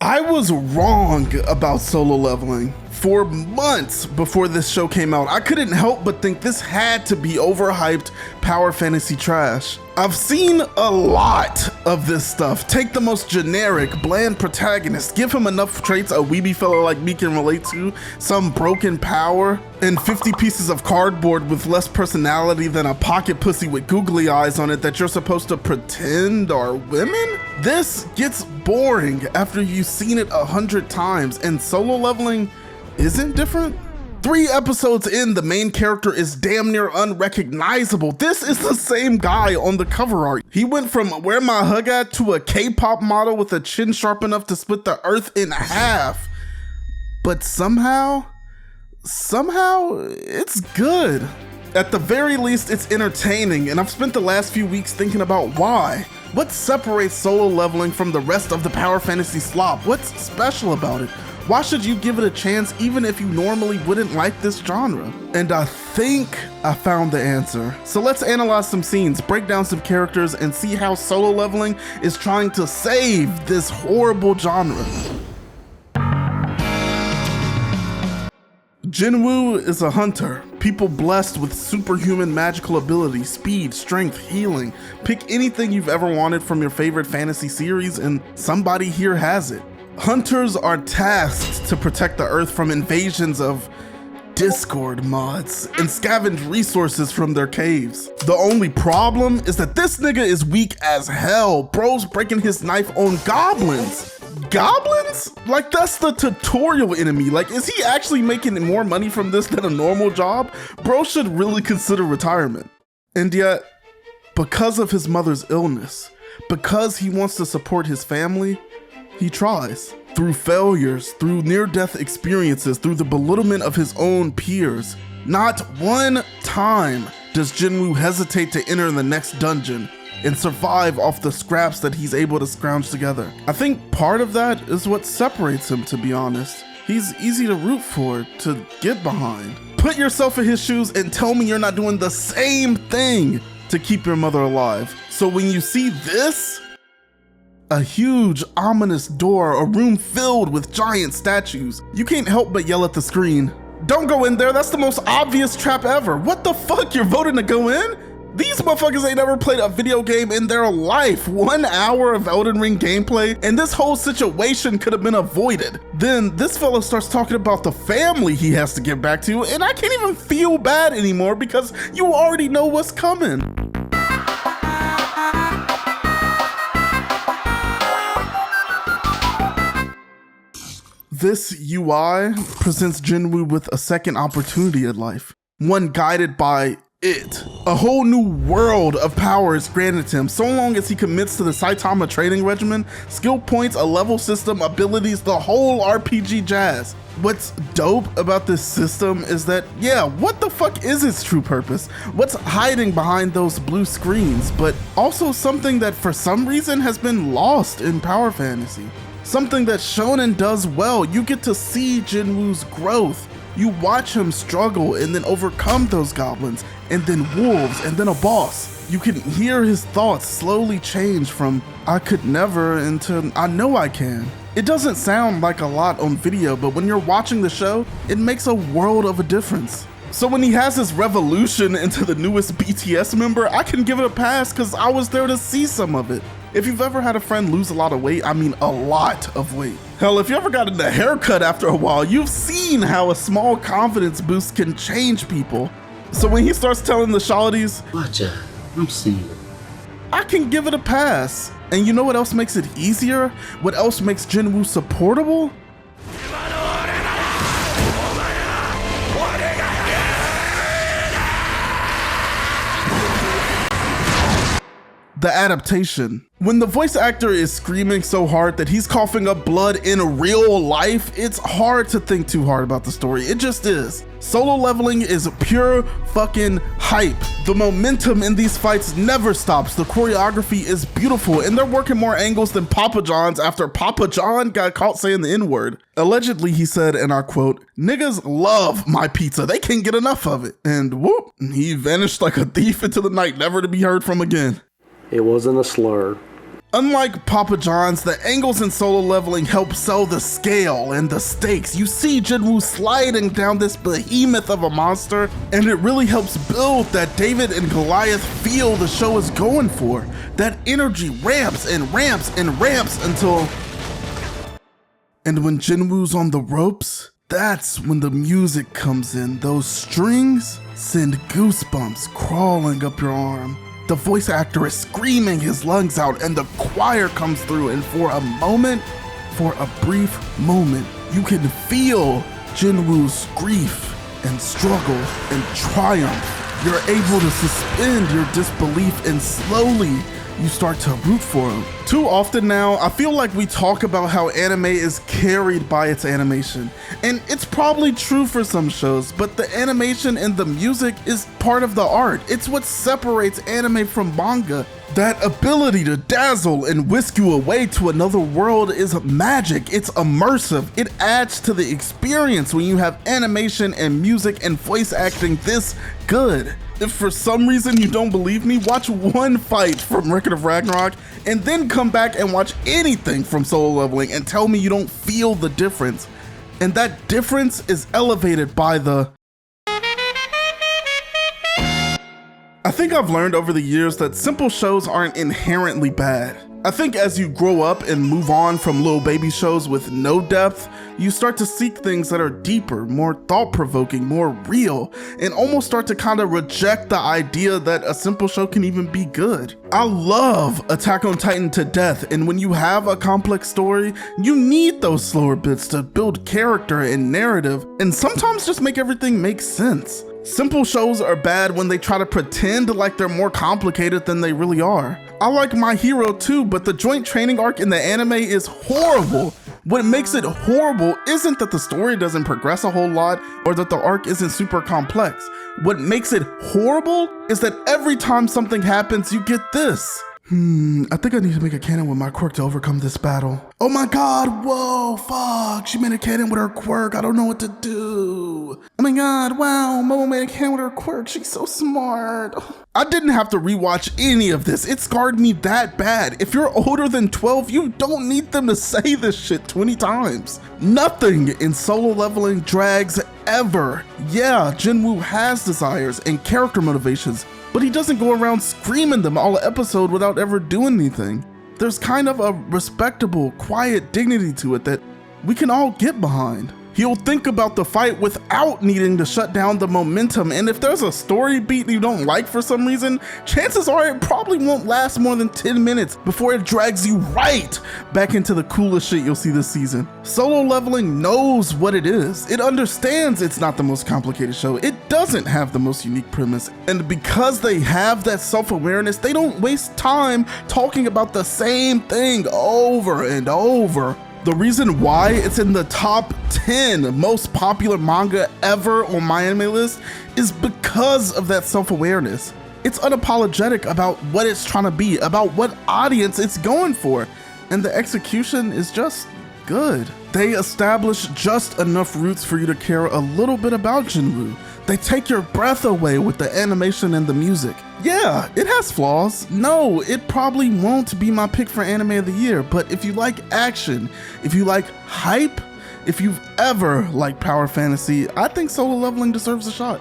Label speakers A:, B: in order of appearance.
A: I was wrong about Solo Leveling. For months before this show came out, I couldn't help but think this had to be overhyped power fantasy trash. I've seen a lot of this stuff. Take the most generic, bland protagonist, give him enough traits a weeby fella like me can relate to, some broken power, and 50 pieces of cardboard with less personality than a pocket pussy with googly eyes on it that you're supposed to pretend are women? This gets boring after you've seen it 100 times, and Solo Leveling isn't different. 3 episodes in, the main character is damn near unrecognizable. This is the same guy on the cover art. He went from where my hug at to a K-pop model with a chin sharp enough to split the earth in half. But somehow it's good. At the very least, it's entertaining, and I've spent the last few weeks thinking about why. What separates Solo Leveling from the rest of the power fantasy slop? What's special about it? Why should you give it a chance even if you normally wouldn't like this genre? And I think I found the answer. So let's analyze some scenes, break down some characters, and see how Solo Leveling is trying to save this horrible genre. Jinwoo is a hunter, people blessed with superhuman magical abilities, speed, strength, healing. Pick anything you've ever wanted from your favorite fantasy series and somebody here has it. Hunters are tasked to protect the Earth from invasions of Discord mods and scavenge resources from their caves. The only problem is that this nigga is weak as hell. Bro's breaking his knife on goblins. Goblins? Like, that's the tutorial enemy. Like, is he actually making more money from this than a normal job? Bro should really consider retirement. And yet, because of his mother's illness, because he wants to support his family, he tries. Through failures, through near-death experiences, through the belittlement of his own peers. Not one time does Jinwoo hesitate to enter the next dungeon and survive off the scraps that he's able to scrounge together. I think part of that is what separates him, to be honest. He's easy to root for, to get behind. Put yourself in his shoes and tell me you're not doing the same thing to keep your mother alive. So when you see this, a huge, ominous door, a room filled with giant statues, you can't help but yell at the screen, "Don't go in there, that's the most obvious trap ever." What the fuck, you're voting to go in? These motherfuckers ain't never played a video game in their life. 1 hour of Elden Ring gameplay, and this whole situation could have been avoided. Then this fella starts talking about the family he has to get back to, and I can't even feel bad anymore because you already know what's coming. This UI presents Jinwoo with a second opportunity at life, one guided by it. A whole new world of power is granted to him so long as he commits to the Saitama training regimen, skill points, a level system, abilities, the whole RPG jazz. What's dope about this system is that, yeah, what the fuck is its true purpose? What's hiding behind those blue screens? But also something that for some reason has been lost in power fantasy. Something that shonen does well. You get to see Jinwoo's growth. You watch him struggle and then overcome those goblins, and then wolves, and then a boss. You can hear his thoughts slowly change from "I could never" into "I know I can." It doesn't sound like a lot on video, but when you're watching the show, it makes a world of a difference. So when he has his revolution into the newest BTS member, I can give it a pass because I was there to see some of it. If you've ever had a friend lose a lot of weight, I mean a lot of weight. Hell, if you ever gotten a haircut after a while, you've seen how a small confidence boost can change people. So when he starts telling the shawties,
B: "Watch out, I'm single,"
A: I can give it a pass. And you know what else makes it easier? What else makes Jinwoo supportable? The adaptation. When the voice actor is screaming so hard that he's coughing up blood in real life, it's hard to think too hard about the story. It just is. Solo Leveling is pure fucking hype. The momentum in these fights never stops. The choreography is beautiful, and they're working more angles than Papa John's after Papa John got caught saying the N-word. Allegedly, he said, and I quote, "Niggas love my pizza. They can't get enough of it." And whoop, he vanished like a thief into the night, never to be heard from again.
C: It wasn't a slur.
A: Unlike Papa John's, the angles in Solo Leveling help sell the scale and the stakes. You see Jinwoo sliding down this behemoth of a monster, and it really helps build that David and Goliath feel the show is going for. That energy ramps and ramps and ramps until... And when Jinwoo's on the ropes, that's when the music comes in. Those strings send goosebumps crawling up your arm. The voice actor is screaming his lungs out and the choir comes through, and for a brief moment, you can feel Jinwoo's grief and struggle and triumph. You're able to suspend your disbelief and slowly you start to root for him. Too often now, I feel like we talk about how anime is carried by its animation. And it's probably true for some shows, but the animation and the music is part of the art. It's what separates anime from manga. That ability to dazzle and whisk you away to another world is magic. It's immersive. It adds to the experience when you have animation and music and voice acting this good. If for some reason you don't believe me, watch one fight from Record of Ragnarok and then come back and watch anything from Solo Leveling and tell me you don't feel the difference. And that difference is elevated by the... I think I've learned over the years that simple shows aren't inherently bad. I think as you grow up and move on from little baby shows with no depth, you start to seek things that are deeper, more thought-provoking, more real, and almost start to kind of reject the idea that a simple show can even be good. I love Attack on Titan to death, and when you have a complex story, you need those slower bits to build character and narrative, and sometimes just make everything make sense. Simple shows are bad when they try to pretend like they're more complicated than they really are. I like My Hero too, but the joint training arc in the anime is horrible. What makes it horrible isn't that the story doesn't progress a whole lot or that the arc isn't super complex. What makes it horrible is that every time something happens, you get this. I think I need to make a cannon with my quirk to overcome this battle. Oh my god, whoa, fuck, she made a cannon with her quirk, I don't know what to do. Oh my god, wow, Momo made a cannon with her quirk, she's so smart. I didn't have to rewatch any of this, it scarred me that bad. If you're older than 12, you don't need them to say this shit 20 times. Nothing in Solo Leveling drags ever. Yeah, Jinwoo has desires and character motivations, but he doesn't go around screaming them all episode without ever doing anything. There's kind of a respectable, quiet dignity to it that we can all get behind. He'll think about the fight without needing to shut down the momentum, and if there's a story beat you don't like for some reason, chances are it probably won't last more than 10 minutes before it drags you right back into the coolest shit you'll see this season. Solo Leveling knows what it is. It understands it's not the most complicated show. It doesn't have the most unique premise, and because they have that self-awareness, they don't waste time talking about the same thing over and over. The reason why it's in the top 10 most popular manga ever on my anime list is because of that self-awareness. It's unapologetic about what it's trying to be, about what audience it's going for, and the execution is just good. They establish just enough roots for you to care a little bit about Jinwoo. They take your breath away with the animation and the music. Yeah, it has flaws. No, it probably won't be my pick for anime of the year, but if you like action, if you like hype, if you've ever liked power fantasy, I think Solo Leveling deserves a shot.